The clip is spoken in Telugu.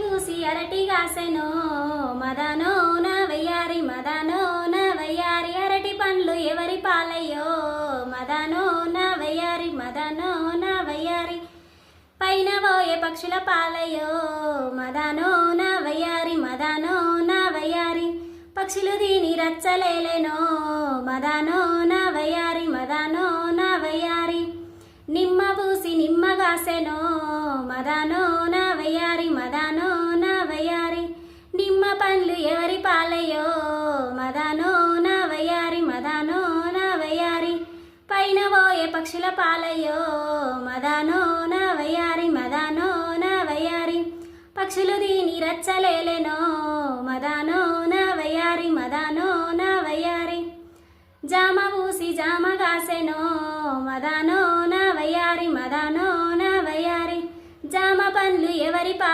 పూసి అరటి గాసెనో మదనో నా వయ్యారి మదనో నా వయ్యారి అరటి పండ్లు ఎవరి పాలయ్యో మదనో నా వయ్యారి మదనో నా వయ్యారి పైన పోయే పక్షుల పాలయ్యో మదనో నా వయ్యారి మదనో నా వయ్యారి పక్షులు దీని రచ్చలేలేనో మదనో నా వయ్యారి మదనో నా వయ్యారి నిమ్మ పూసి నిమ్మగాసెనో మదనో నా వయ్యారి మదనో నా వయ్యారి నిమ్మ పండ్లు ఎవరి పాలయ్యో మదనో నా వయ్యారి మదనో నా వయ్యారి పైన పోయే పక్షుల పాలయ్యో మదనో నా వయ్యారి మదనో నా వయ్యారి పక్షులు దీని రచ్చలేలేనో మదనో నా వయ్యారి మదనో నా వయ్యారి జామ పూసి జామ గాసెనో మదనో నా వయ్యారి మదనో నా వయ్యారి జామ పండ్లు ఎవరి పాల